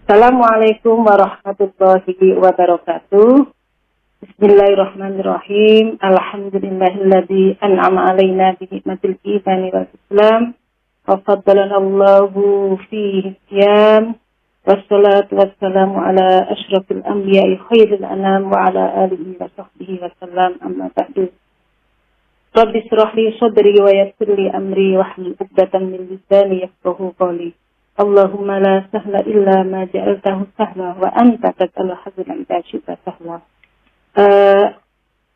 Assalamualaikum warahmatullahi wabarakatuh. Bismillahirrahmanirrahim. Alhamdulillahilladzi an'ama alaina bi nikmatil imani wal islam wa faddalana Allahu fihi siyam. Wassalatu wassalamu ala asyrafil anbiya'i khairil anam wa ala alihi wa sahbihi wa sallam, amma ba'du. Rabbi shrah li sadri wa yassir li amri wahlul 'uqdatam min lisani yafqahu qawli. Allahumma la sahla illa ma ja'altahu sahla wa anta taj'alul hazna idza syi'ta sahla.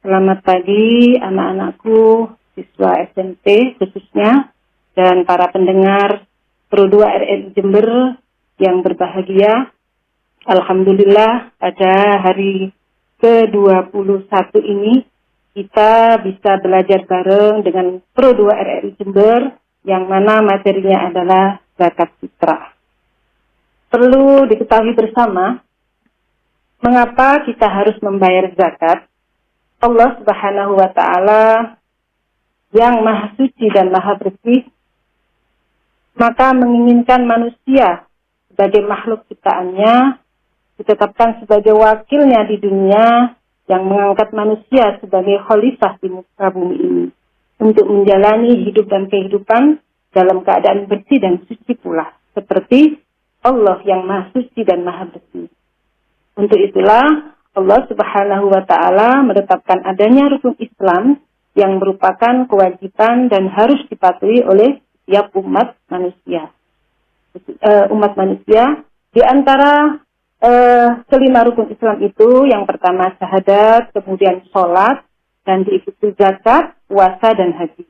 Selamat pagi anak-anakku, siswa SMP khususnya, dan para pendengar Pro 2 RRI Jember yang berbahagia. Alhamdulillah pada hari ke-21 ini kita bisa belajar bareng dengan Pro 2 RRI Jember yang mana materinya adalah zakat fitrah. Perlu diketahui bersama, mengapa kita harus membayar zakat? Allah Subhanahu wa Ta'ala yang Maha Suci dan Maha Bersih, maka menginginkan manusia sebagai makhluk ciptaannya ditetapkan sebagai wakilnya di dunia, yang mengangkat manusia sebagai khalifah di muka bumi ini untuk menjalani hidup dan kehidupan dalam keadaan bersih dan suci pula, seperti Allah yang Maha Suci dan Maha Bersih. Untuk itulah Allah Subhanahu wa Ta'ala menetapkan adanya rukun Islam yang merupakan kewajiban dan harus dipatuhi oleh setiap umat manusia. Di antara kelima rukun Islam itu, yang pertama syahadat, kemudian sholat, dan diikuti zakat, puasa, dan haji.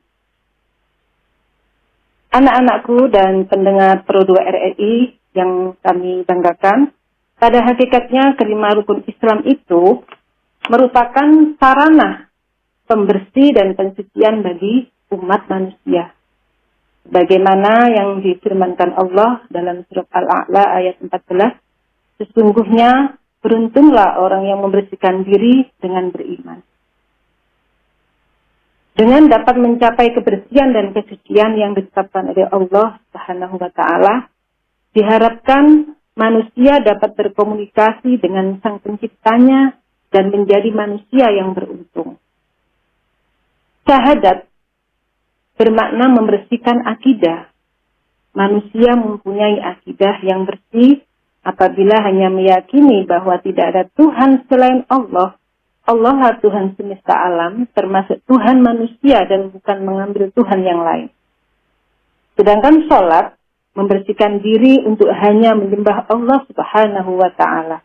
Anak-anakku dan pendengar Pro 2 RRI yang kami banggakan, pada hakikatnya kelima rukun Islam itu merupakan sarana pembersih dan pensucian bagi umat manusia. Bagaimana yang difirmankan Allah dalam surat Al-A'la ayat 14, sesungguhnya beruntunglah orang yang membersihkan diri dengan beriman. Dengan dapat mencapai kebersihan dan kesucian yang ditetapkan oleh Allah Subhanahu wa Ta'ala, diharapkan manusia dapat berkomunikasi dengan Sang Penciptanya dan menjadi manusia yang beruntung. Syahadat bermakna membersihkan akidah. Manusia mempunyai akidah yang bersih apabila hanya meyakini bahwa tidak ada Tuhan selain Allah. Allah lah Tuhan semesta alam, termasuk Tuhan manusia, dan bukan mengambil Tuhan yang lain. Sedangkan sholat membersihkan diri untuk hanya menyembah Allah Subhanahu wa Ta'ala.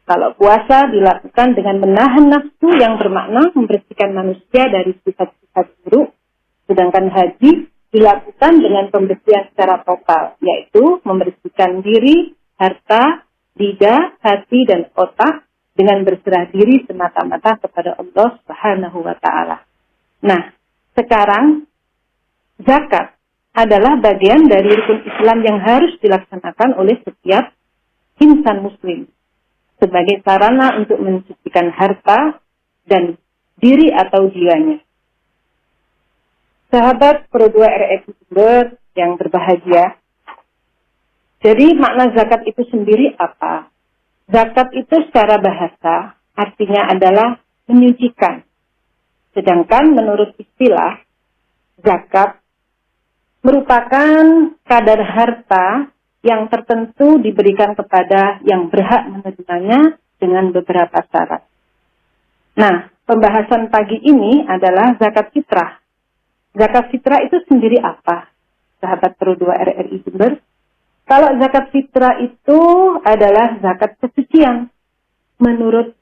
Kalau puasa dilakukan dengan menahan nafsu, yang bermakna membersihkan manusia dari sifat-sifat buruk. Sedangkan haji dilakukan dengan pembersihan secara total, yaitu membersihkan diri, harta, lidah, hati, dan otak, dengan berserah diri semata-mata kepada Allah Subhanahu wa Ta'ala. Nah, sekarang zakat adalah bagian dari rukun Islam yang harus dilaksanakan oleh setiap insan muslim sebagai sarana untuk mensucikan harta dan diri atau jiwanya. Sahabat Pro 2 RRI Jember yang berbahagia, jadi makna zakat itu sendiri apa? Zakat itu secara bahasa artinya adalah menyucikan. Sedangkan menurut istilah, zakat merupakan kadar harta yang tertentu diberikan kepada yang berhak menerimanya dengan beberapa syarat. Nah, pembahasan pagi ini adalah zakat fitrah. Zakat fitrah itu sendiri apa? Sahabat Pro 2 RRI Jember. Kalau zakat fitrah itu adalah zakat kesucian. Menurut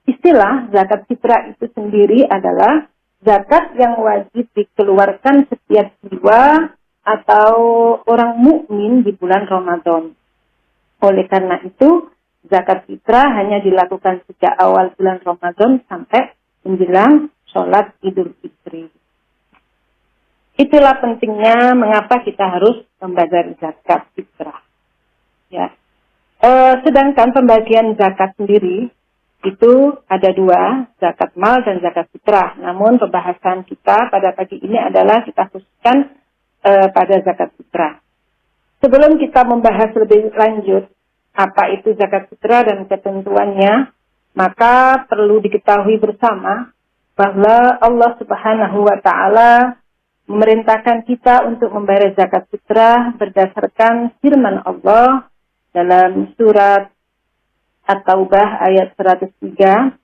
istilah, zakat fitrah itu sendiri adalah zakat yang wajib dikeluarkan setiap jiwa atau orang mukmin di bulan Ramadan. Oleh karena itu, zakat fitrah hanya dilakukan sejak awal bulan Ramadan sampai menjelang sholat Idul Fitri. Itulah pentingnya mengapa kita harus membayar zakat fitrah. Ya. Sedangkan pembagian zakat sendiri itu ada dua, zakat mal dan zakat fitrah. Namun pembahasan kita pada pagi ini adalah kita khususkan pada zakat fitrah. Sebelum kita membahas lebih lanjut apa itu zakat fitrah dan ketentuannya, maka perlu diketahui bersama bahwa Allah Subhanahu wa taala memerintahkan kita untuk membayar zakat fitrah berdasarkan firman Allah dalam surat At-Taubah ayat 103.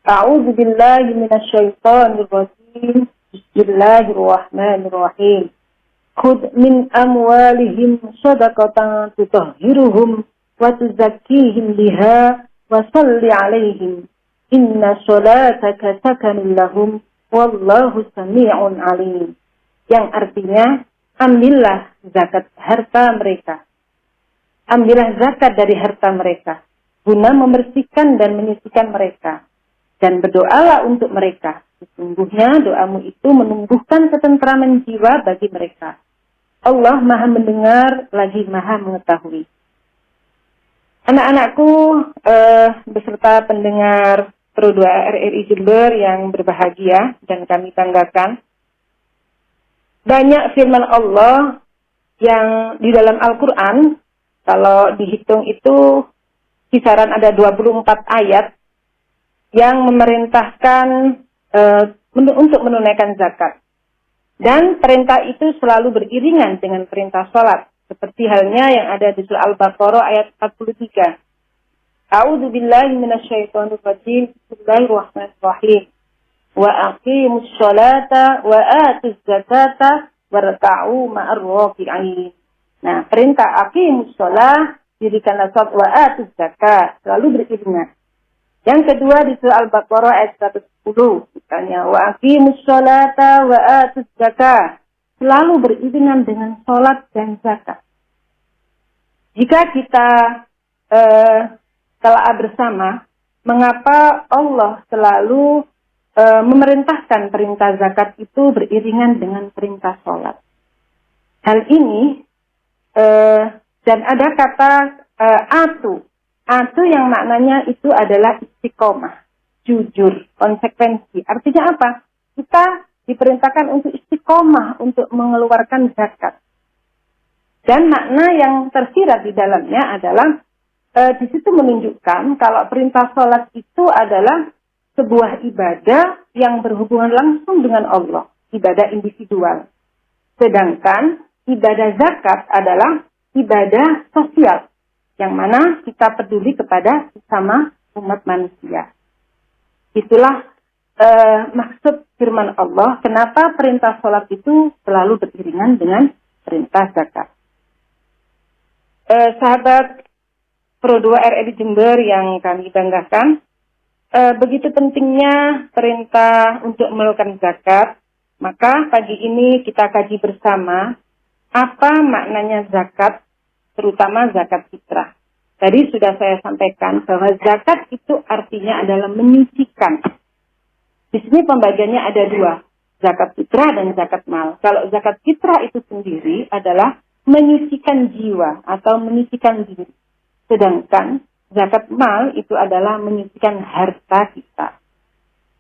A'udzu billahi minasyaitonir rajim. Bismillahirrahmanirrahim. Khudh min amwalihim shadaqatan tutahhiruhum wa tuzakkihim biha wa shalli 'alaihim. Inna sholataka sakanun lahum wallahu sami'un 'alim. Yang artinya, ambillah zakat harta mereka. Ambillah zakat dari harta mereka guna membersihkan dan menyucikan mereka. Dan berdoalah untuk mereka. Sesungguhnya doamu itu menumbuhkan ketentraman jiwa bagi mereka. Allah Maha mendengar lagi Maha mengetahui. Anak-anakku beserta pendengar Pro 2 RRI Jember yang berbahagia dan kami banggakan. Banyak firman Allah yang di dalam Al-Quran, kalau dihitung itu kisaran ada 24 ayat yang memerintahkan untuk menunaikan zakat. Dan perintah itu selalu beriringan dengan perintah sholat. Seperti halnya yang ada di surah Al-Baqarah ayat 43. A'udzu billahi minasyaitonir rajim. Bismillahirrahmanirrahim. Wa aqimus sholata wa atuz zakata warka'u ma'ar raki'in. Nah, perintah aqimus sholah, dirikanlah sholat, wa atuz zakat, selalu beriringan. Yang kedua di surah Al-Baqarah ayat 110, misalnya wa aqimus sholata wa atuz zakat, selalu beriringan dengan sholat dan zakat. Jika kita telah bersama, mengapa Allah selalu memerintahkan perintah zakat itu beriringan dengan perintah sholat? Hal ini dan ada kata atu. Atu yang maknanya itu adalah istiqomah, jujur, konsekuensi. Artinya apa? Kita diperintahkan untuk istiqomah, untuk mengeluarkan zakat. Dan makna yang tersirat di dalamnya adalah di situ menunjukkan kalau perintah sholat itu adalah sebuah ibadah yang berhubungan langsung dengan Allah, ibadah individual. Sedangkan ibadah zakat adalah ibadah sosial, yang mana kita peduli kepada sesama umat manusia. Itulah maksud firman Allah, kenapa perintah sholat itu selalu beriringan dengan perintah zakat. Sahabat Pro 2 RRI Jember yang kami banggakan, begitu pentingnya perintah untuk melakukan zakat, maka pagi ini kita kaji bersama apa maknanya zakat, terutama zakat fitrah. Tadi sudah saya sampaikan bahwa zakat itu artinya adalah menyucikan. Di sini pembagiannya ada dua, zakat fitrah dan zakat mal. Kalau zakat fitrah itu sendiri adalah menyucikan jiwa atau menyucikan diri. Sedangkan zakat mal itu adalah menyucikan harta kita.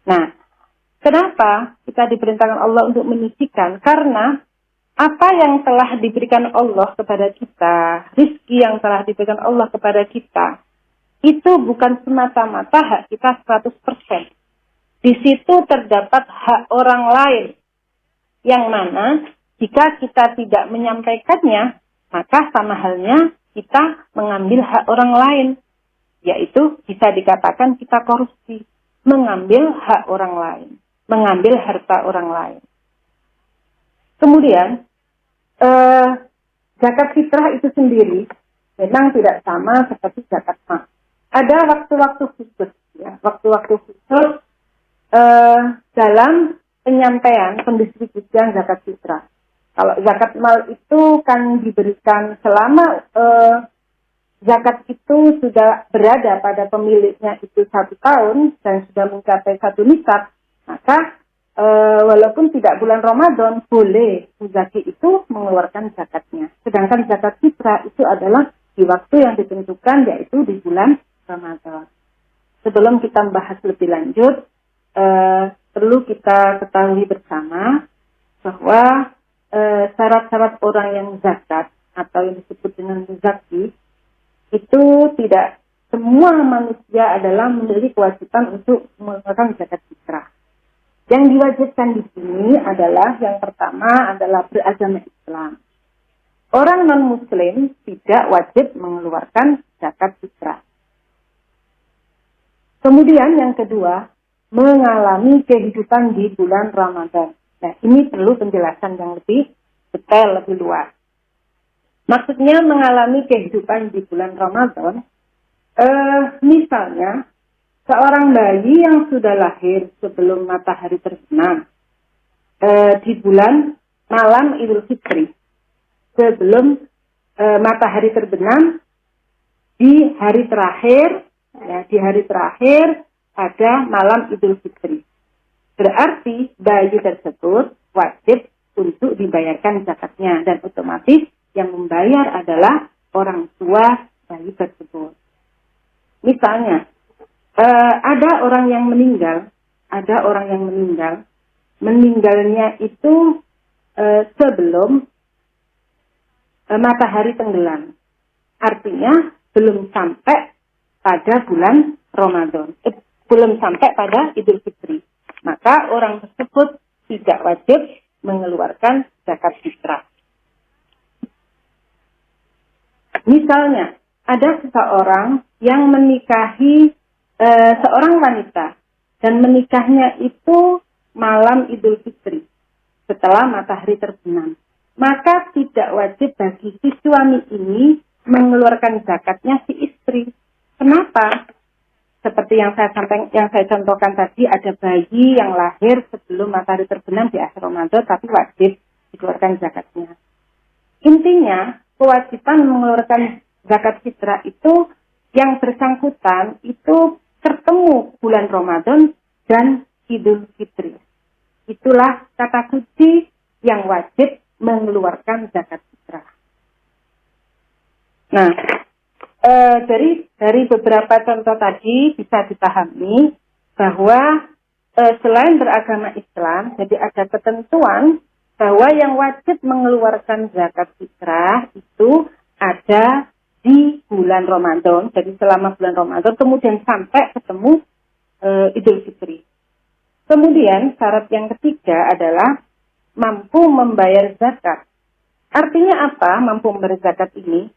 Nah, kenapa kita diperintahkan Allah untuk menyucikan? Karena apa yang telah diberikan Allah kepada kita, rizki yang telah diberikan Allah kepada kita, itu bukan semata-mata hak kita 100%. Di situ terdapat hak orang lain, yang mana jika kita tidak menyampaikannya, maka sama halnya kita mengambil hak orang lain. Yaitu bisa dikatakan kita korupsi, mengambil hak orang lain, mengambil harta orang lain. Kemudian, zakat fitrah itu sendiri memang tidak sama seperti zakat mal. Ada waktu-waktu khusus, ya, waktu-waktu khusus dalam penyampaian pendistribusian zakat fitrah. Kalau zakat mal itu kan diberikan selama zakat itu sudah berada pada pemiliknya itu 1 tahun dan sudah mencapai 1 nisab, maka walaupun tidak bulan Ramadan, boleh muzaki itu mengeluarkan zakatnya. Sedangkan zakat fitrah itu adalah di waktu yang ditentukan, yaitu di bulan Ramadan. Sebelum kita membahas lebih lanjut, perlu kita ketahui bersama bahwa syarat-syarat orang yang zakat atau yang disebut dengan muzaki, itu tidak semua manusia adalah memiliki kewajiban untuk mengeluarkan zakat fitrah. Yang diwajibkan di sini adalah yang pertama adalah beragama Islam. Orang non-Muslim tidak wajib mengeluarkan zakat fitrah. Kemudian yang kedua, mengalami kehidupan di bulan Ramadan. Nah, ini perlu penjelasan yang lebih detail, lebih luas. Maksudnya mengalami kehidupan di bulan Ramadan, misalnya seorang bayi yang sudah lahir sebelum matahari terbenam di bulan malam Idul Fitri, sebelum matahari terbenam di hari terakhir, ya, di hari terakhir pada malam Idul Fitri. Berarti bayi tersebut wajib untuk dibayarkan zakatnya dan otomatis yang membayar adalah orang tua bayi tersebut. Misalnya, ada orang yang meninggal, meninggalnya itu sebelum matahari tenggelam. Artinya belum sampai pada bulan Ramadan, belum sampai pada Idul Fitri. Maka orang tersebut tidak wajib mengeluarkan zakat fitrah. Misalnya, ada seseorang yang menikahi seorang wanita dan menikahnya itu malam Idul Fitri setelah matahari terbenam. Maka tidak wajib bagi si suami ini mengeluarkan zakatnya si istri. Kenapa? Seperti yang saya contohkan tadi, ada bayi yang lahir sebelum matahari terbenam di akhir Ramadan, tapi wajib dikeluarkan zakatnya. Intinya, kewajiban mengeluarkan zakat fitrah itu yang bersangkutan itu tertemu bulan Ramadan dan Idul Fitri. Itulah kata kunci yang wajib mengeluarkan zakat fitrah. Nah, dari beberapa contoh tadi bisa dipahami bahwa selain beragama Islam, jadi ada ketentuan bahwa yang wajib mengeluarkan zakat fitrah itu ada di bulan Ramadan, jadi selama bulan Ramadan, kemudian sampai ketemu Idul Fitri. Kemudian syarat yang ketiga adalah mampu membayar zakat. Artinya apa mampu membayar zakat ini?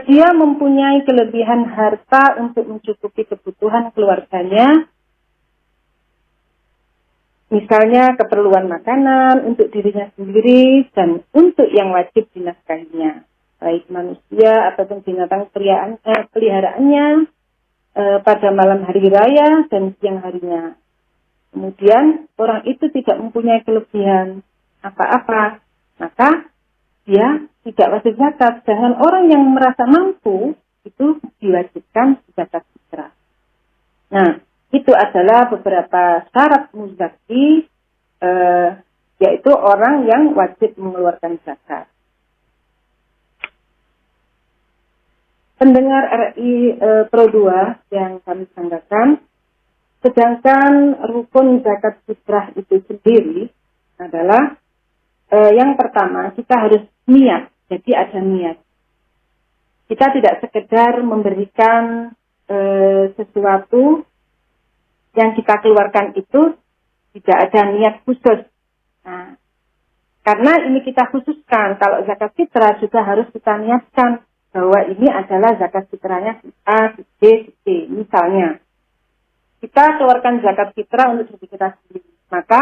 Dia mempunyai kelebihan harta untuk mencukupi kebutuhan keluarganya, misalnya keperluan makanan untuk dirinya sendiri dan untuk yang wajib dinafkahinya, baik manusia ataupun binatang peliharaannya pada malam hari raya dan siang harinya. Kemudian orang itu tidak mempunyai kelebihan apa-apa, maka dia tidak wajib zakat. Sedangkan orang yang merasa mampu itu diwajibkan zakat fitrah. Nah, itu adalah beberapa syarat muzaki, yaitu orang yang wajib mengeluarkan zakat. Pendengar RI Pro 2 yang kami banggakan, sedangkan rukun zakat fitrah itu sendiri adalah yang pertama kita harus niat. Jadi ada niat. Kita tidak sekedar memberikan sesuatu yang kita keluarkan itu tidak ada niat khusus. Nah, karena ini kita khususkan, kalau zakat fitrah juga harus kita niatkan bahwa ini adalah zakat fitrahnya si A, si B, si C. Misalnya, kita keluarkan zakat fitrah untuk diri kita sendiri. Maka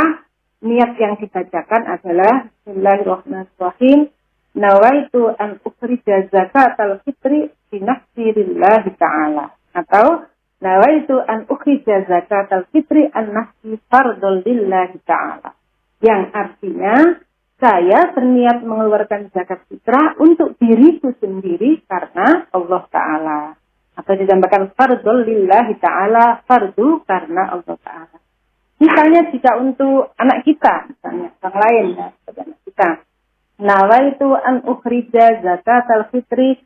niat yang dibacakan adalah Bismillahirrahmanirrahim. Nawaitu an ukhrija zakatal fitri bi nafsi lillahi ta'ala. Atau nawaitu an ukhrija zakatal fitri an nafsi fardul lillahi ta'ala. Yang artinya saya berniat mengeluarkan zakat fitrah untuk diriku sendiri karena Allah Ta'ala. Atau ditambahkan fardul lillahi ta'ala, fardu karena Allah Ta'ala. Misalnya jika untuk anak kita, misalnya orang lain, ya, anak kita. Nawaitu an ukhrija zakatal fitri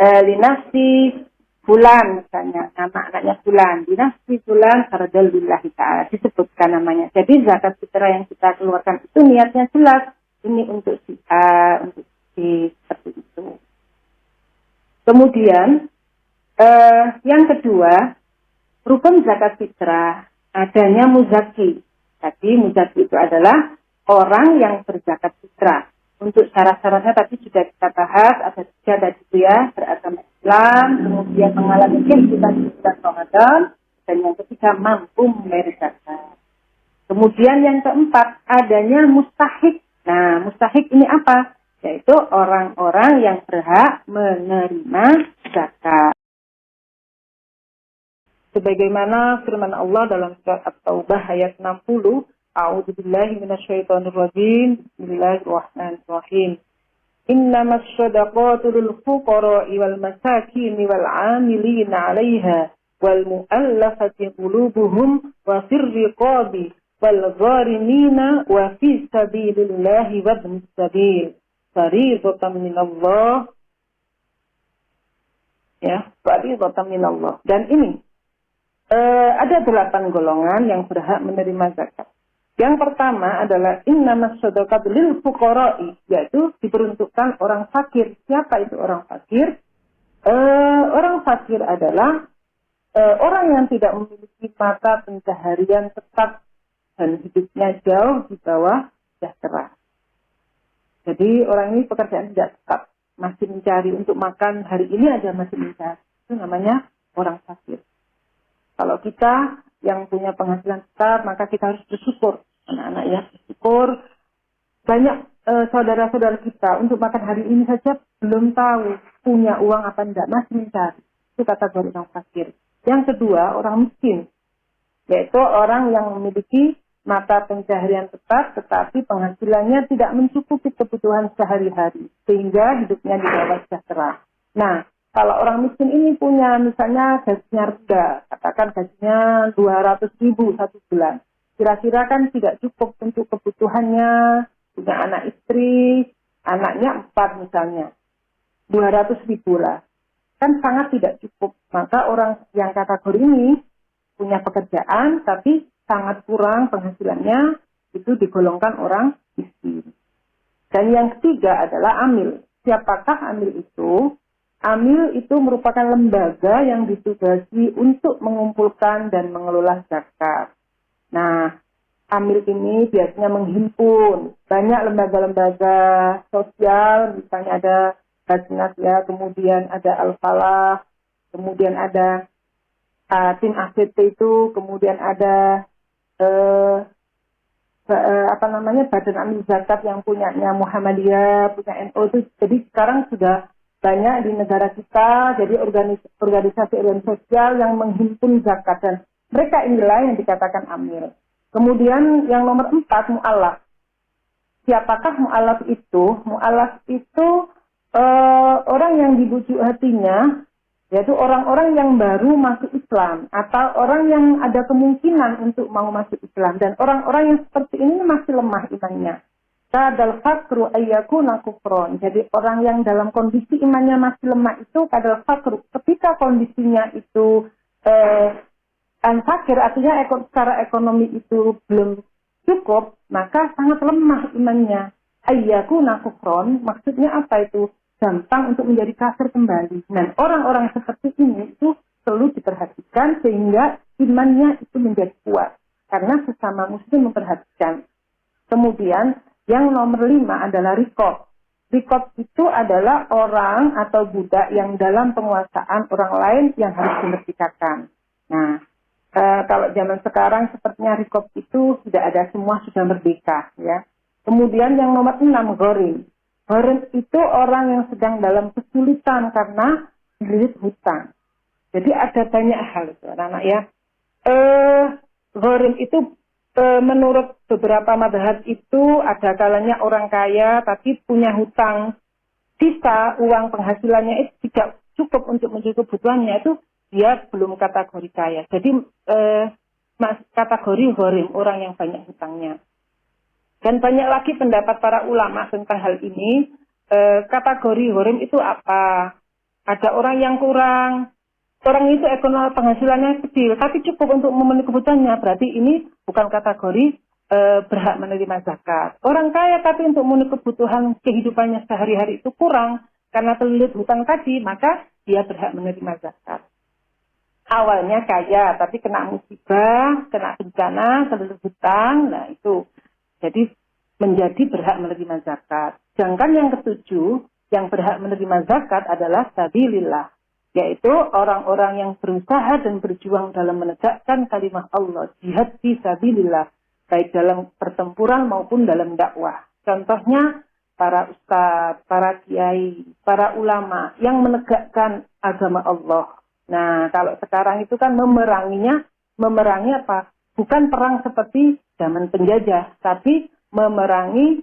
linafsi bulan, misalnya nama anaknya bulan, dinafsi bulan fardul lillahi ta'ala, disebutkan namanya. Jadi zakat fitrah yang kita keluarkan itu niatnya jelas, ini untuk si A, untuk si B, seperti itu. Kemudian yang kedua, rukun zakat fitrah adanya muzaki. Jadi muzaki itu adalah orang yang berzakat fitrah. Untuk syarat-syaratnya tadi sudah kita bahas, ada 3 tadi itu ya, beragama Islam, kemudian mengalami kehidupan di bulan Ramadan, dan yang ketiga mampu membayar zakat. Kemudian yang keempat, adanya mustahik. Nah, mustahik ini apa? Yaitu orang-orang yang berhak menerima zakat. Sebagaimana firman Allah dalam surat At-Taubah ayat 60, A'udzubillahi minasyaitonirrajim. Bismillahirrahmanirrahim. Innamas shadaqatu lil fuqara'i wal masakin wal 'amilina 'alaiha wal mu'allafati qulubuhum wa fir riqabi wal gharimina wa fi sabilillahi wa ibnis sabil. Fariidatan minallah. Ya, fariidatan minallah. Dan ini ada 8 golongan yang berhak menerima zakat. Yang pertama adalah innamas shadaqatu lil fuqara'i, yaitu diperuntukkan orang fakir. Siapa itu orang fakir? Orang fakir adalah orang yang tidak memiliki mata pencaharian tetap dan hidupnya jauh di bawah sejahtera. Jadi orang ini pekerjaan tidak tetap, masih mencari untuk makan hari ini aja masih mencari. Itu namanya orang fakir. Kalau kita yang punya penghasilan tetap, maka kita harus bersyukur. Anak-anak ya, bersyukur. Banyak saudara-saudara kita untuk makan hari ini saja belum tahu punya uang apa enggak, masih mencari. Itu kategori orang fakir. Yang kedua, orang miskin. Yaitu orang yang memiliki mata pencaharian tetap, tetapi penghasilannya tidak mencukupi kebutuhan sehari-hari. Sehingga hidupnya di bawah sejahtera. Nah, kalau orang miskin ini punya misalnya gajinya rendah, katakan gajinya 200.000 satu bulan. Kira-kira kan tidak cukup untuk kebutuhannya, punya anak istri, anaknya 4 misalnya. 200.000 lah. Kan sangat tidak cukup. Maka orang yang kategori ini punya pekerjaan, tapi sangat kurang penghasilannya, itu digolongkan orang miskin. Dan yang ketiga adalah amil. Siapakah amil itu? Amil itu merupakan lembaga yang ditugasi untuk mengumpulkan dan mengelola zakat. Nah, amil ini biasanya menghimpun banyak lembaga-lembaga sosial, misalnya ada Basnas ya, kemudian ada Al-Falah, kemudian ada tim ACT itu, kemudian ada Badan Amil Zakat yang punyanya Muhammadiyah, punya NU itu. Jadi sekarang sudah banyak di negara kita, jadi organisasi sosial yang menghimpun zakat, dan mereka inilah yang dikatakan amil. Kemudian yang nomor 4, mu'allaf. Siapakah mu'allaf itu? Mu'allaf itu orang yang dibujuk hatinya, yaitu orang-orang yang baru masuk Islam, atau orang yang ada kemungkinan untuk mau masuk Islam. Dan orang-orang yang seperti ini masih lemah imannya. Kadal fakru ayyakuna kufron. Jadi orang yang dalam kondisi imannya masih lemah itu kadal fakru. Ketika kondisinya itu fakir, artinya secara ekonomi itu belum cukup, maka sangat lemah imannya. Ayyakuna kufron, maksudnya apa itu? Gampang untuk menjadi kafir kembali. Dan orang-orang seperti ini itu perlu diperhatikan sehingga imannya itu menjadi kuat. Karena sesama muslim memperhatikan. Kemudian yang nomor 5 adalah rikob. Rikob itu adalah orang atau budak yang dalam penguasaan orang lain yang harus dimerdekakan. Nah, kalau zaman sekarang sepertinya rikob itu tidak ada, semua sudah merdeka. Ya. Kemudian yang nomor 6, gharim. Gharim itu orang yang sedang dalam kesulitan karena dililit hutang. Jadi ada banyak hal itu, anak-anak ya. Gharim itu menurut beberapa mazhab itu ada kalanya orang kaya tapi punya hutang. Sisa uang penghasilannya itu tidak cukup untuk mencukupi kebutuhannya, itu dia belum kategori kaya. Jadi kategori gharim, orang yang banyak hutangnya. Dan banyak lagi pendapat para ulama tentang hal ini. Kategori gharim itu apa? Ada orang yang kurang. Orang itu ekonomi penghasilannya kecil, tapi cukup untuk memenuhi kebutuhannya. Berarti ini bukan kategori berhak menerima zakat. Orang kaya tapi untuk memenuhi kebutuhan kehidupannya sehari-hari itu kurang karena terlilit hutang tadi, maka dia berhak menerima zakat. Awalnya kaya tapi kena musibah, kena bencana, terlilit hutang, nah itu jadi menjadi berhak menerima zakat. Sedangkan yang ketujuh, yang berhak menerima zakat adalah sabilillah, yaitu orang-orang yang berusaha dan berjuang dalam menegakkan kalimat Allah, jihad fi sabilillah, baik dalam pertempuran maupun dalam dakwah. Contohnya para ustadz, para kiai, para ulama yang menegakkan agama Allah. Nah, kalau sekarang itu kan memerangi apa? Bukan perang seperti zaman penjajah, tapi memerangi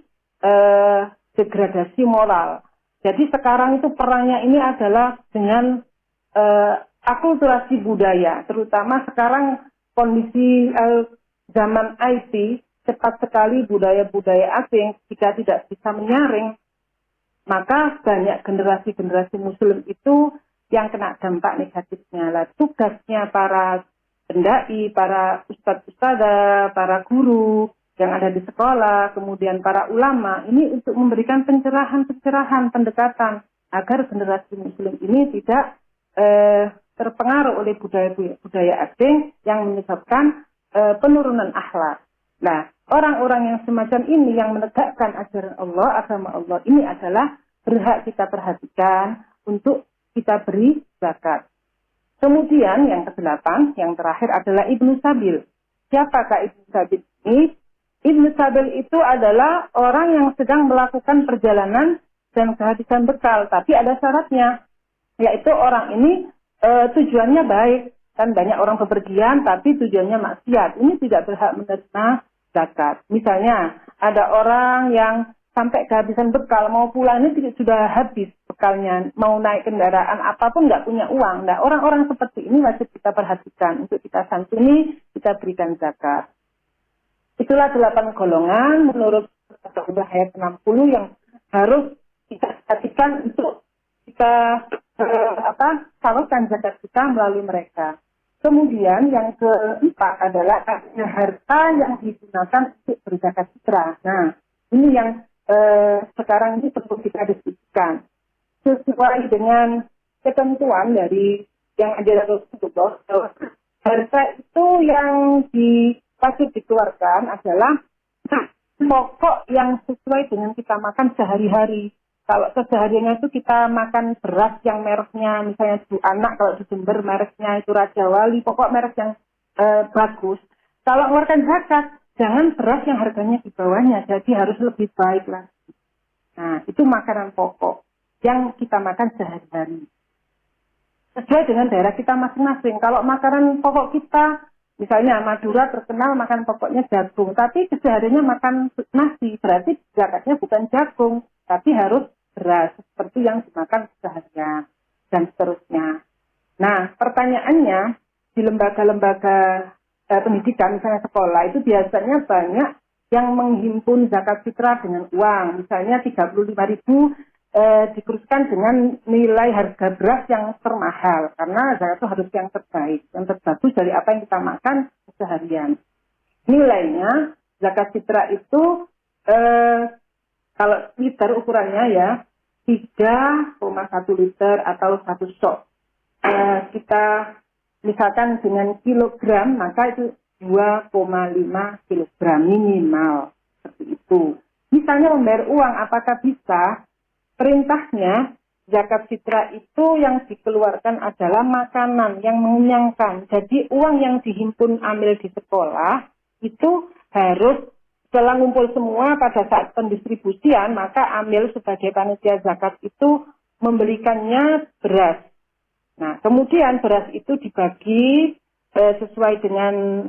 degradasi moral. Jadi sekarang itu perangnya ini adalah dengan akulturasi budaya, terutama sekarang kondisi zaman IT, cepat sekali budaya-budaya asing jika tidak bisa menyaring, maka banyak generasi-generasi muslim itu yang kena dampak negatifnya. Lah, tugasnya para pendai, para ustadz-ustadzah, para guru yang ada di sekolah, kemudian para ulama, ini untuk memberikan pencerahan-pencerahan, pendekatan agar generasi muslim ini tidak terpengaruh oleh budaya asing yang menyebabkan penurunan akhlak. Nah, orang-orang yang semacam ini yang menegakkan ajaran Allah, agama Allah ini adalah berhak kita perhatikan untuk kita beri zakat. Kemudian yang ke-8, yang terakhir adalah Ibnu Sabil. Siapakah Ibnu Sabil ini? Ibnu Sabil itu adalah orang yang sedang melakukan perjalanan dan kehabisan bekal, tapi ada syaratnya, yaitu orang ini tujuannya baik. Kan banyak orang bepergian tapi tujuannya maksiat. Ini tidak berhak menerima zakat. Misalnya ada orang yang sampai kehabisan bekal, mau pulang ini sudah habis bekalnya, mau naik kendaraan apapun nggak punya uang. Nah, orang-orang seperti ini wajib kita perhatikan, untuk kita santuni, kita berikan zakat. Itulah 8 golongan menurut ayat 60 yang harus kita perhatikan untuk kita salurkan zakat kita melalui mereka. Kemudian yang keempat adalah harta yang digunakan untuk berzakat fitrah. Nah, ini yang sekarang ini perlu kita diskusikan sesuai dengan ketentuan dari yang ada dalam Rasulullah. Harta itu yang wajib dikeluarkan adalah pokok yang sesuai dengan kita makan sehari-hari. Kalau kesehariannya itu kita makan beras yang mereknya, misalnya Bu Anak kalau di Jember mereknya itu Raja Wali, pokok merek yang bagus. Kalau mengeluarkan zakat, jangan beras yang harganya di bawahnya, jadi harus lebih baik lagi. Nah, itu makanan pokok yang kita makan sehari-hari. Sesuai dengan daerah kita masing-masing. Kalau makanan pokok kita, misalnya Madura terkenal makan pokoknya jagung, tapi kesehariannya makan nasi, berarti zakatnya bukan jagung, tapi harus beras, seperti yang dimakan seharian, dan seterusnya. Nah, pertanyaannya, di lembaga-lembaga pendidikan, misalnya sekolah, itu biasanya banyak yang menghimpun zakat fitrah dengan uang. Misalnya 35.000 dikuruskan dengan nilai harga beras yang termahal, karena zakat itu harus yang terbaik, yang terbagus dari apa yang kita makan seharian. Nilainya, zakat fitrah itu kalau liter ukurannya ya 3,1 liter atau 1 sok. Kita misalkan dengan kilogram, maka itu 2,5 kilogram minimal. Seperti itu. Misalnya membayar uang, apakah bisa? Perintahnya, zakat fitrah itu yang dikeluarkan adalah makanan yang mengenyangkan. Jadi uang yang dihimpun amil di sekolah itu harus setelah ngumpul semua pada saat pendistribusian, maka amil sebagai panitia zakat itu membelikannya beras. Nah, kemudian beras itu dibagi sesuai dengan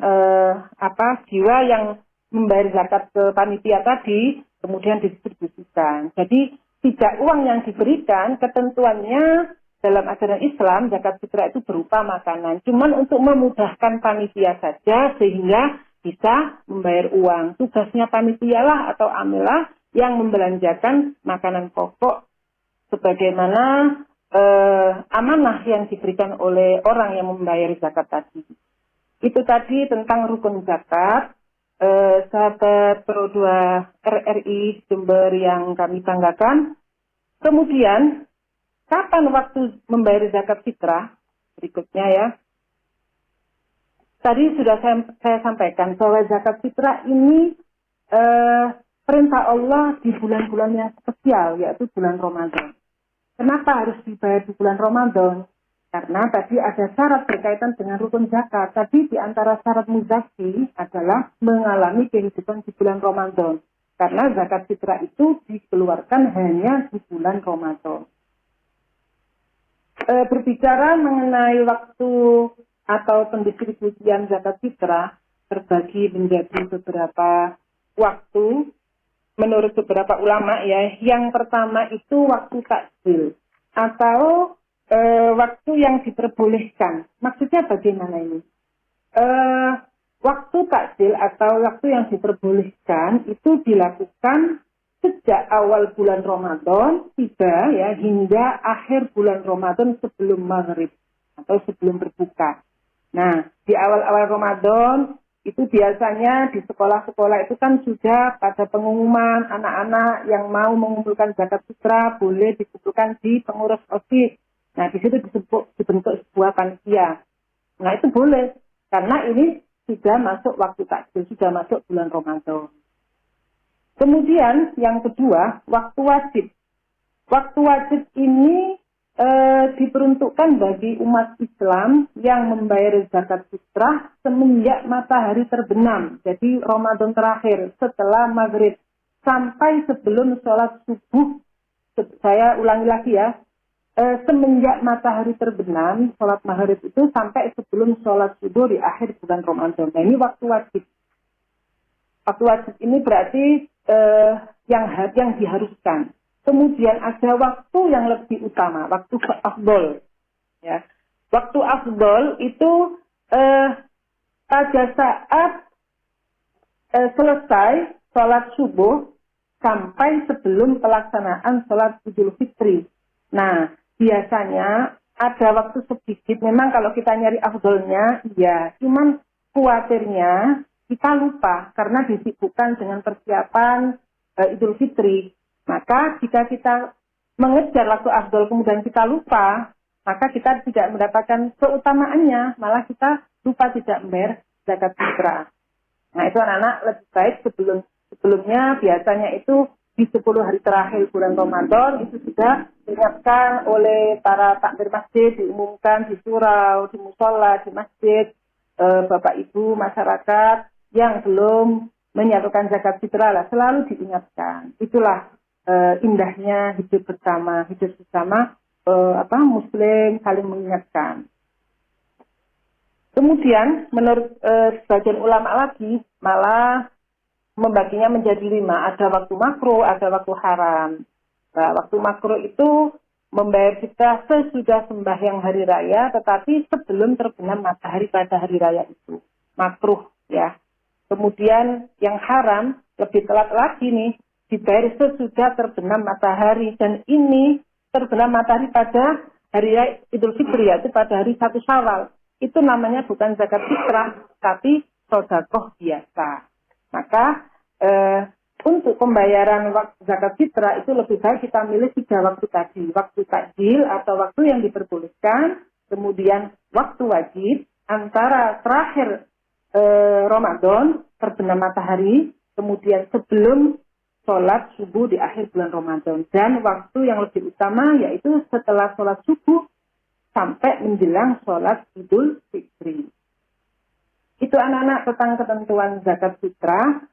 jiwa yang membayar zakat ke panitia tadi, kemudian didistribusikan. Jadi tidak uang yang diberikan, ketentuannya dalam ajaran Islam zakat fitrah itu berupa makanan. Cuman untuk memudahkan panitia saja sehingga bisa membayar uang. Tugasnya panitia lah atau amilah yang membelanjakan makanan pokok sebagaimana amanah yang diberikan oleh orang yang membayar zakat tadi. Itu tadi tentang rukun zakat. sahabat Pro 2 RRI Jember yang kami banggakan. Kemudian, kapan waktu membayar zakat fitrah? Berikutnya ya. Tadi sudah saya sampaikan bahwa zakat fitrah ini perintah Allah di bulan-bulan yang spesial, yaitu bulan Ramadan. Kenapa harus dibayar di bulan Ramadan? Karena tadi ada syarat berkaitan dengan rukun zakat. Tadi di antara syarat muzaki adalah mengalami kehidupan di bulan Ramadan. Karena zakat fitrah itu dikeluarkan hanya di bulan Ramadan. Berbicara mengenai waktu atau pendistribusian zakat fitrah terbagi menjadi beberapa waktu. Menurut beberapa ulama ya, yang pertama itu waktu takjil atau waktu yang diperbolehkan. Maksudnya bagaimana ini? Waktu takjil atau waktu yang diperbolehkan itu dilakukan sejak awal bulan Ramadan tiba ya hingga akhir bulan Ramadan sebelum maghrib atau sebelum berbuka. Nah, di awal-awal Ramadan itu biasanya di sekolah-sekolah itu kan sudah pada pengumuman anak-anak yang mau mengumpulkan zakat fitrah boleh dikumpulkan di pengurus OSIS. Nah, di situ dibentuk sebuah panitia. Nah, itu boleh karena ini sudah masuk waktu takjil, sudah masuk bulan Ramadan. Kemudian yang kedua, waktu wajib. Waktu wajib ini diperuntukkan bagi umat Islam yang membayar zakat fitrah semenjak matahari terbenam. Jadi Ramadan terakhir setelah maghrib sampai sebelum sholat subuh. Saya ulangi lagi ya. Semenjak matahari terbenam, sholat maghrib itu sampai sebelum sholat subuh di akhir bulan Ramadan. Nah, ini waktu wajib. Waktu wajib ini berarti yang diharuskan. Kemudian ada waktu yang lebih utama, waktu afdol. Ya. Waktu afdol itu pada saat selesai sholat subuh sampai sebelum pelaksanaan sholat Idul Fitri. Nah, biasanya ada waktu sedikit, memang kalau kita nyari afdolnya, ya, cuman khawatirnya kita lupa karena disibukkan dengan persiapan Idul Fitri. Maka jika kita mengejar waktu afdol kemudian kita lupa, maka kita tidak mendapatkan keutamaannya, malah kita lupa tidak membayar zakat fitrah. Nah, itu anak-anak lebih baik sebelumnya biasanya itu di 10 hari terakhir bulan Ramadan itu sudah diingatkan oleh para takmir masjid, diumumkan di surau, di musola, di masjid, Bapak Ibu masyarakat yang belum menyatukan zakat fitrah lah selalu diingatkan. Itulah indahnya hidup bersama Muslim saling mengingatkan. Kemudian menurut sebagian ulama lagi malah membaginya menjadi 5. Ada waktu makruh, ada waktu haram. Nah, waktu makruh itu membayar fitrah sesudah sembahyang hari raya, tetapi sebelum terbenam matahari pada hari raya itu. Makruh ya. Kemudian yang haram lebih telat lagi nih, dibayar sesudah terbenam matahari, dan ini terbenam matahari pada hari raya Idul Fitri, yaitu pada hari 1 Syawal. Itu namanya bukan zakat fitrah, tapi sedekah biasa. Maka untuk pembayaran zakat fitrah itu lebih baik kita milih 3 waktu tadi. Waktu takjil atau waktu yang diperbolehkan, kemudian waktu wajib antara terakhir Ramadan terbenam matahari, kemudian sebelum sholat subuh di akhir bulan Ramadan, dan waktu yang lebih utama yaitu setelah sholat subuh sampai menjelang sholat Idul Fitri. Itu anak-anak tentang ketentuan zakat fitrah.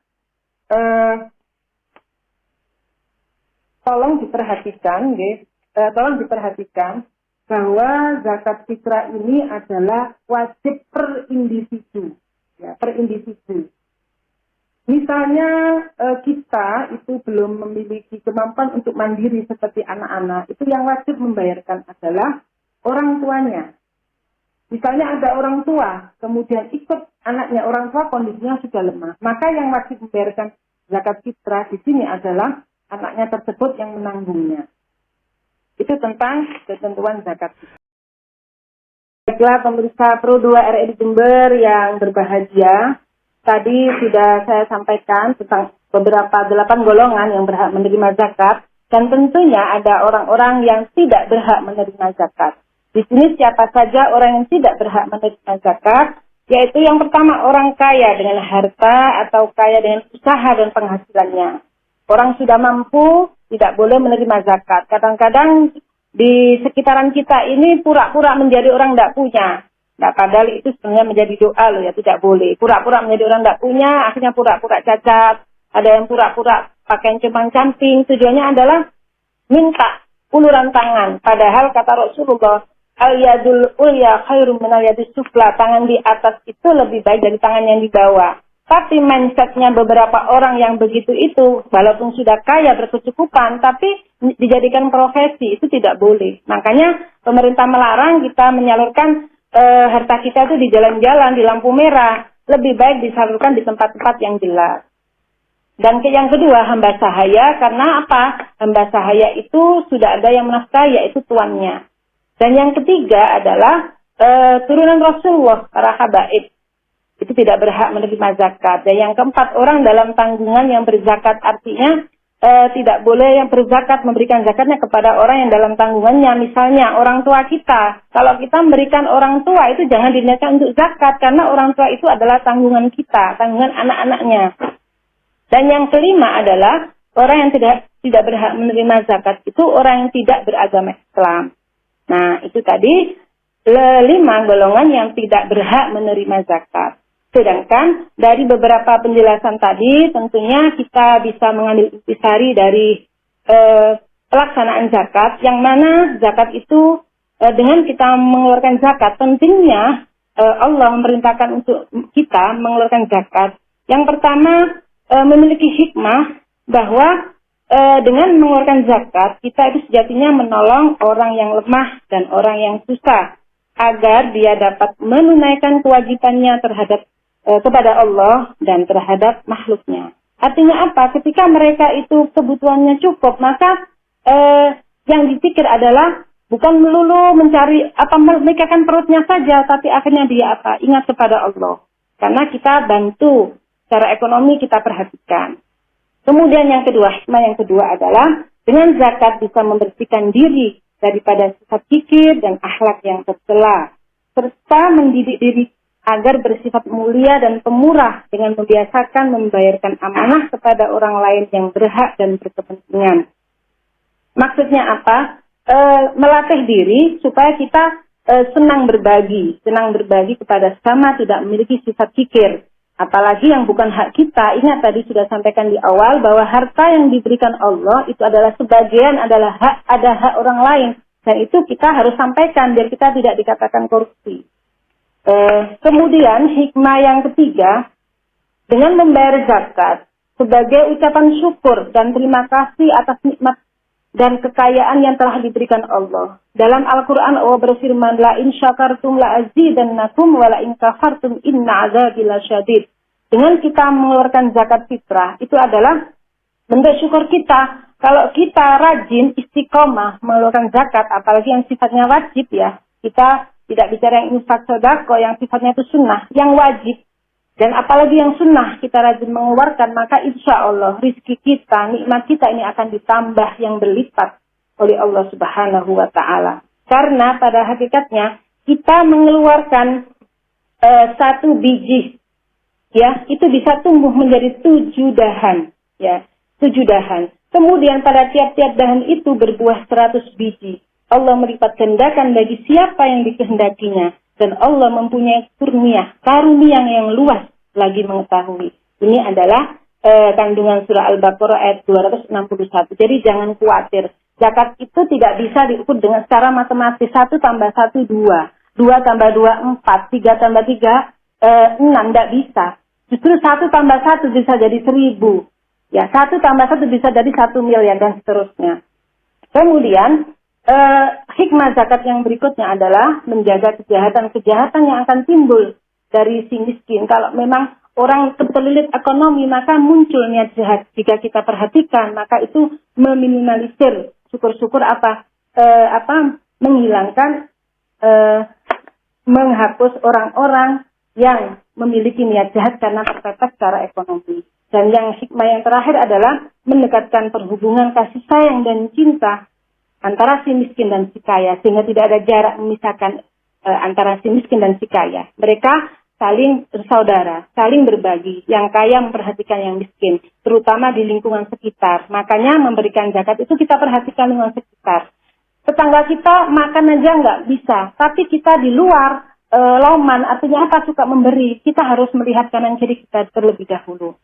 Tolong diperhatikan bahwa zakat fitrah ini adalah wajib per individu, ya, per individu. Misalnya kita itu belum memiliki kemampuan untuk mandiri seperti anak-anak, itu yang wajib membayarkan adalah orang tuanya. Misalnya ada orang tua, kemudian ikut anaknya, orang tua kondisinya sudah lemah, maka yang wajib membayarkan zakat fitrah di sini adalah anaknya tersebut yang menanggungnya. Itu tentang ketentuan zakat fitrah. Baiklah pemirsa Pro 2 RRI Jember yang berbahagia, tadi sudah saya sampaikan tentang beberapa 8 golongan yang berhak menerima zakat, dan tentunya ada orang-orang yang tidak berhak menerima zakat. Di sini siapa saja orang yang tidak berhak menerima zakat, yaitu yang pertama orang kaya dengan harta atau kaya dengan usaha dan penghasilannya. Orang sudah mampu tidak boleh menerima zakat. Kadang-kadang di sekitaran kita ini pura-pura menjadi orang tidak punya. Nah, padahal itu sebenarnya menjadi doa loh ya, tidak boleh. Pura-pura menjadi orang tidak punya, akhirnya pura-pura cacat. Ada yang pura-pura pakaian compang-camping. Tujuannya adalah minta uluran tangan. Padahal kata Rasulullah, al-yadul ulya khairum minal yadis sufla. Tangan di atas itu lebih baik dari tangan yang di bawah. Tapi mindsetnya beberapa orang yang begitu itu, walaupun sudah kaya berkecukupan, tapi dijadikan profesi, itu tidak boleh. Makanya pemerintah melarang kita menyalurkan harta kita itu di jalan-jalan, di lampu merah. Lebih baik disalurkan di tempat-tempat yang jelas. Dan yang kedua, hamba sahaya. Karena apa? Hamba sahaya itu sudah ada yang menafkahi, yaitu tuannya. Dan yang ketiga adalah turunan Rasulullah, para habaib. Itu tidak berhak menerima zakat. Dan yang keempat, orang dalam tanggungan yang berzakat. Artinya tidak boleh yang berzakat memberikan zakatnya kepada orang yang dalam tanggungannya. Misalnya orang tua kita. Kalau kita memberikan orang tua itu jangan diniatkan untuk zakat. Karena orang tua itu adalah tanggungan kita, tanggungan anak-anaknya. Dan yang kelima adalah orang yang tidak berhak menerima zakat itu orang yang tidak beragama Islam. Nah, itu tadi 5 golongan yang tidak berhak menerima zakat. Sedangkan dari beberapa penjelasan tadi tentunya kita bisa mengambil intisari dari pelaksanaan zakat, yang mana zakat itu dengan kita mengeluarkan zakat, pentingnya Allah memerintahkan untuk kita mengeluarkan zakat. Yang pertama, memiliki hikmah bahwa dengan mengeluarkan zakat, kita itu sejatinya menolong orang yang lemah dan orang yang susah, agar dia dapat menunaikan kewajibannya terhadap kepada Allah dan terhadap makhluknya. Artinya apa? Ketika mereka itu kebutuhannya cukup, maka yang dipikir adalah bukan melulu mencari apa memikirkan perutnya saja, tapi akhirnya dia apa? Ingat kepada Allah. Karena kita bantu secara ekonomi, kita perhatikan. Kemudian yang kedua, hikmah yang kedua adalah dengan zakat bisa membersihkan diri daripada sifat kikir dan akhlak yang tercela, serta mendidik diri agar bersifat mulia dan pemurah dengan membiasakan membayarkan amanah kepada orang lain yang berhak dan berkepentingan. Maksudnya apa? Melatih diri supaya kita senang berbagi kepada sesama, tidak memiliki sifat kikir. Apalagi yang bukan hak kita. Ingat tadi sudah sampaikan di awal bahwa harta yang diberikan Allah itu adalah sebagian adalah ada hak orang lain. Dan itu kita harus sampaikan biar kita tidak dikatakan korupsi. Kemudian hikmah yang ketiga, dengan membayar zakat sebagai ucapan syukur dan terima kasih atas nikmat dan kekayaan yang telah diberikan Allah. Dalam Al-Quran Allah berfirman, la in syakartum la azidannakum wa la in kafartum inna azabi lasyadid. Dengan kita mengeluarkan zakat fitrah, itu adalah bentuk syukur kita. Kalau kita rajin istiqomah mengeluarkan zakat, apalagi yang sifatnya wajib ya, kita tidak bicara yang infak sedekah yang sifatnya itu sunnah, yang wajib. Dan apalagi yang sunnah kita rajin mengeluarkan, maka insya Allah rizki kita, nikmat kita ini akan ditambah yang berlipat oleh Allah Subhanahu wa Ta'ala. Karena pada hakikatnya kita mengeluarkan 1 biji, ya, itu bisa tumbuh menjadi 7 dahan, ya, 7 dahan. Kemudian pada tiap-tiap dahan itu berbuah 100 biji. Allah melipat gandakan bagi siapa yang dikehendakinya. Dan Allah mempunyai karunia yang luas lagi mengetahui. Ini adalah kandungan surah Al-Baqarah ayat 261. Jadi jangan khawatir. Zakat itu tidak bisa diukur dengan secara matematis. 1 tambah 1, 2. 2 tambah 2, 4. 3 tambah 3, 6. Tidak bisa. Justru 1 tambah 1 bisa jadi 1000. Ya, 1 tambah 1 bisa jadi 1 miliar dan seterusnya. Kemudian, hikmah zakat yang berikutnya adalah menjaga kejahatan-kejahatan yang akan timbul dari si miskin. Kalau memang orang terlilit ekonomi, maka muncul niat jahat. Jika kita perhatikan, maka itu meminimalisir, syukur-syukur menghilangkan, menghapus orang-orang yang memiliki niat jahat karena terpepet secara ekonomi. Dan yang hikmah yang terakhir adalah mendekatkan perhubungan kasih sayang dan cinta antara si miskin dan si kaya, sehingga tidak ada jarak memisahkan antara si miskin dan si kaya. Mereka saling bersaudara, saling berbagi. Yang kaya memperhatikan yang miskin, terutama di lingkungan sekitar. Makanya memberikan zakat itu kita perhatikan lingkungan sekitar. Tetangga kita makan aja nggak bisa, tapi kita di luar loman, artinya apa, suka memberi. Kita harus melihat kanan kiri kita terlebih dahulu.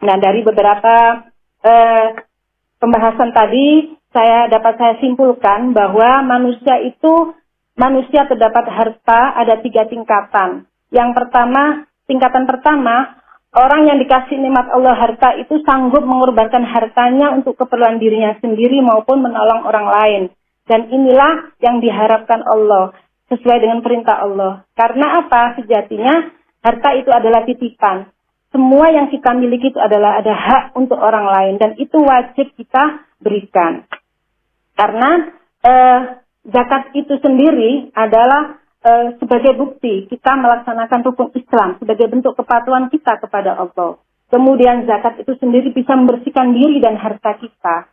Nah, dari beberapa pembahasan tadi, dapat saya simpulkan bahwa manusia terdapat harta ada 3 tingkatan. Yang pertama, tingkatan pertama, orang yang dikasih nikmat Allah harta itu sanggup mengorbankan hartanya untuk keperluan dirinya sendiri maupun menolong orang lain. Dan inilah yang diharapkan Allah, sesuai dengan perintah Allah. Karena apa? Sejatinya harta itu adalah titipan. Semua yang kita miliki itu adalah ada hak untuk orang lain, dan itu wajib kita berikan. Karena zakat itu sendiri adalah sebagai bukti kita melaksanakan rukun Islam sebagai bentuk kepatuhan kita kepada Allah. Kemudian zakat itu sendiri bisa membersihkan diri dan harta kita.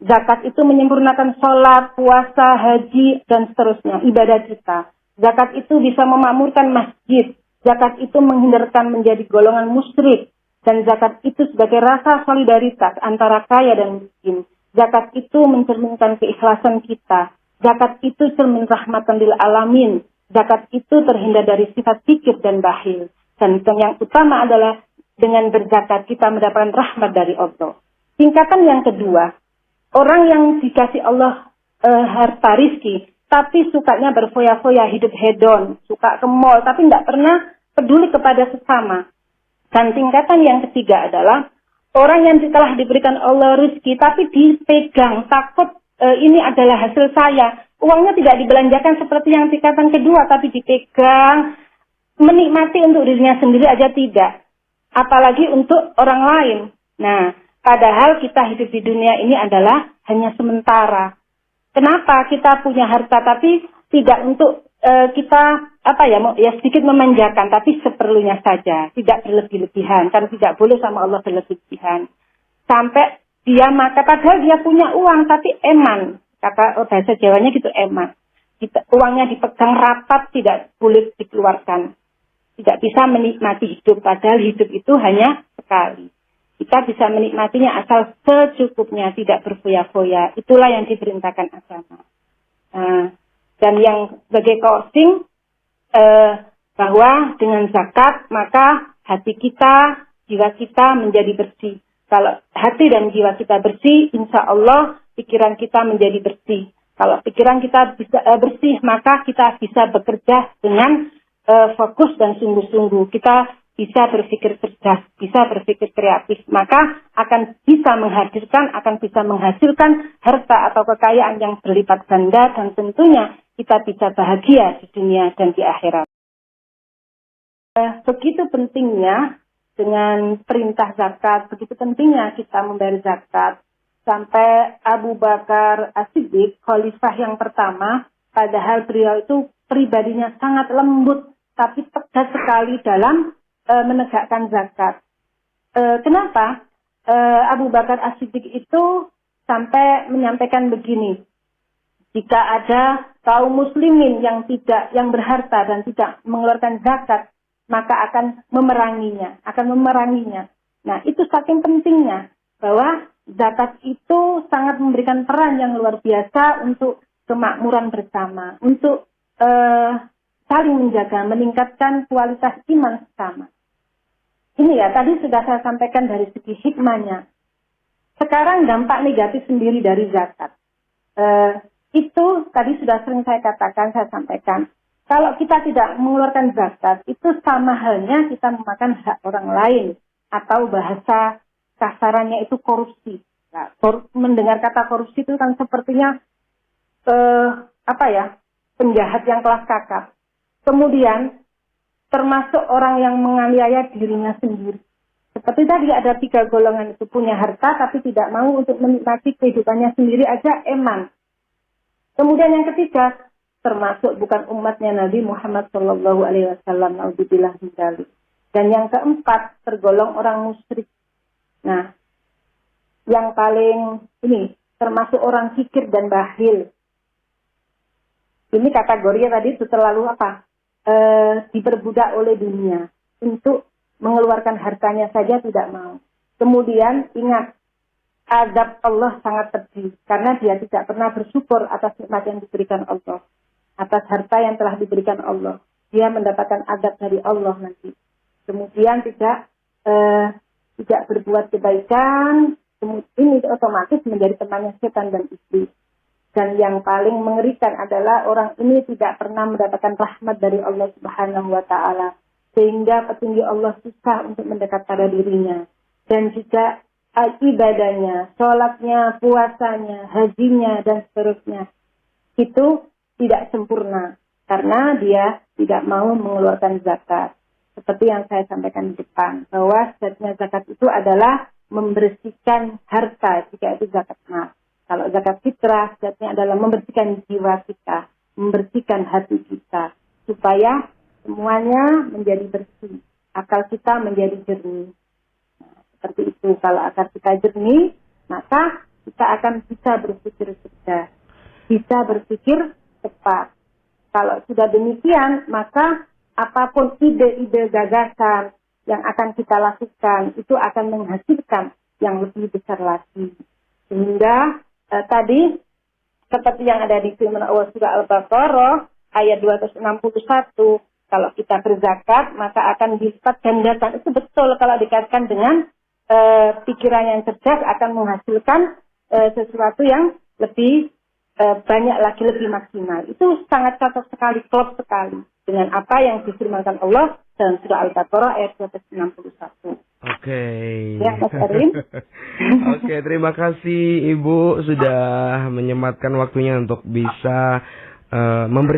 Zakat itu menyempurnakan sholat, puasa, haji, dan seterusnya, ibadah kita. Zakat itu bisa memakmurkan masjid. Zakat itu menghindarkan menjadi golongan musyrik. Dan zakat itu sebagai rasa solidaritas antara kaya dan miskin. Zakat itu mencerminkan keikhlasan kita. Zakat itu cermin rahmatan lil alamin. Zakat itu terhindar dari sifat fikir dan bakhil. Dan yang utama adalah dengan berzakat kita mendapatkan rahmat dari Allah. Tingkatan yang kedua, orang yang dikasih Allah harta rizki, tapi sukanya berfoya-foya, hidup hedon, suka ke mall, tapi tidak pernah peduli kepada sesama. Dan tingkatan yang ketiga adalah orang yang telah diberikan Allah rizki, tapi dipegang, takut ini adalah hasil saya. Uangnya tidak dibelanjakan seperti yang tingkatan kedua, tapi dipegang, menikmati untuk dirinya sendiri aja tidak. Apalagi untuk orang lain. Nah, padahal kita hidup di dunia ini adalah hanya sementara. Kenapa kita punya harta tapi tidak untuk kita sedikit memanjakan, tapi seperlunya saja, tidak berlebih-lebihan, kan tidak boleh sama Allah berlebih-lebihan. Sampai dia padahal dia punya uang tapi eman, kata bahasa Jawanya gitu, eman. Uangnya dipegang rapat, tidak boleh dikeluarkan, tidak bisa menikmati hidup, padahal hidup itu hanya sekali. Kita bisa menikmatinya asal secukupnya, tidak berfoya-foya. Itulah yang diperintahkan agama. Dan yang sebagai closing, bahwa dengan zakat, maka hati kita, jiwa kita menjadi bersih. Kalau hati dan jiwa kita bersih, insya Allah pikiran kita menjadi bersih. Kalau pikiran kita bisa bersih, maka kita bisa bekerja dengan fokus dan sungguh-sungguh. Kita bisa berpikir cerdas, bisa berpikir kreatif, maka akan bisa menghasilkan harta atau kekayaan yang berlipat ganda, dan tentunya kita bisa bahagia di dunia dan di akhirat. Begitu pentingnya dengan perintah zakat, begitu pentingnya kita membayar zakat, sampai Abu Bakar As-Siddiq, khalifah yang pertama, padahal beliau itu pribadinya sangat lembut, tapi tegas sekali dalam menegakkan zakat. Kenapa Abu Bakar As-Siddiq itu sampai menyampaikan begini, jika ada kaum muslimin yang berharta dan tidak mengeluarkan zakat, maka akan memeranginya. Nah, itu saking pentingnya bahwa zakat itu sangat memberikan peran yang luar biasa untuk kemakmuran bersama, untuk saling menjaga, meningkatkan kualitas iman sesama. Ini ya, tadi sudah saya sampaikan dari segi hikmahnya. Sekarang dampak negatif sendiri dari zakat. Itu tadi sudah sering saya sampaikan. Kalau kita tidak mengeluarkan zakat, itu sama halnya kita memakan hak orang lain. Atau bahasa kasarannya itu korupsi. Nah, mendengar kata korupsi itu kan sepertinya penjahat yang kelas kakap. Kemudian termasuk orang yang menganiaya dirinya sendiri. Seperti tadi ada 3 golongan itu, punya harta tapi tidak mau untuk menikmati kehidupannya sendiri aja eman. Kemudian yang ketiga, termasuk bukan umatnya Nabi Muhammad Shallallahu Alaihi Wasallam. Naudzubillah min dzalik. Dan yang keempat, tergolong orang musyrik. Nah, yang paling ini termasuk orang kikir dan bakhil. Ini kategorinya tadi itu terlalu diperbudak oleh dunia untuk mengeluarkan hartanya saja tidak mau. Kemudian ingat, azab Allah sangat pedih karena dia tidak pernah bersyukur atas nikmat yang diberikan Allah, atas harta yang telah diberikan Allah. Dia mendapatkan azab dari Allah nanti. Kemudian tidak berbuat kebaikan, ini otomatis menjadi temannya setan dan iblis. Dan yang paling mengerikan adalah orang ini tidak pernah mendapatkan rahmat dari Allah Subhanahu wa Ta'ala, sehingga petinggi Allah susah untuk mendekat pada dirinya. Dan juga ibadahnya, sholatnya, puasanya, hajinya, dan seterusnya itu tidak sempurna karena dia tidak mau mengeluarkan zakat. Seperti yang saya sampaikan di depan, bahwa sejatinya zakat itu adalah membersihkan harta jika itu zakat mal. Kalau zakat fitrah sejatinya adalah membersihkan jiwa kita, membersihkan hati kita, supaya semuanya menjadi bersih, akal kita menjadi jernih. Nah, seperti itu, kalau akal kita jernih, maka kita akan bisa berpikir cerdas, bisa berpikir tepat. Kalau sudah demikian, maka apapun ide-ide gagasan yang akan kita lakukan, itu akan menghasilkan yang lebih besar lagi. Sehingga tadi, seperti yang ada di firman Allah surah Al-Baqarah, ayat 261, kalau kita berzakat, maka akan dilipat gandakan. Itu betul kalau dikaitkan dengan pikiran yang cerdas akan menghasilkan sesuatu yang lebih banyak lagi, lebih maksimal. Itu sangat cocok sekali, klop sekali dengan apa yang difirmankan Allah dalam surah Al-Baqarah ayat 261. Oke. Ya, Mas Erwin. Oke, terima kasih Ibu sudah menyempatkan waktunya untuk bisa memberikan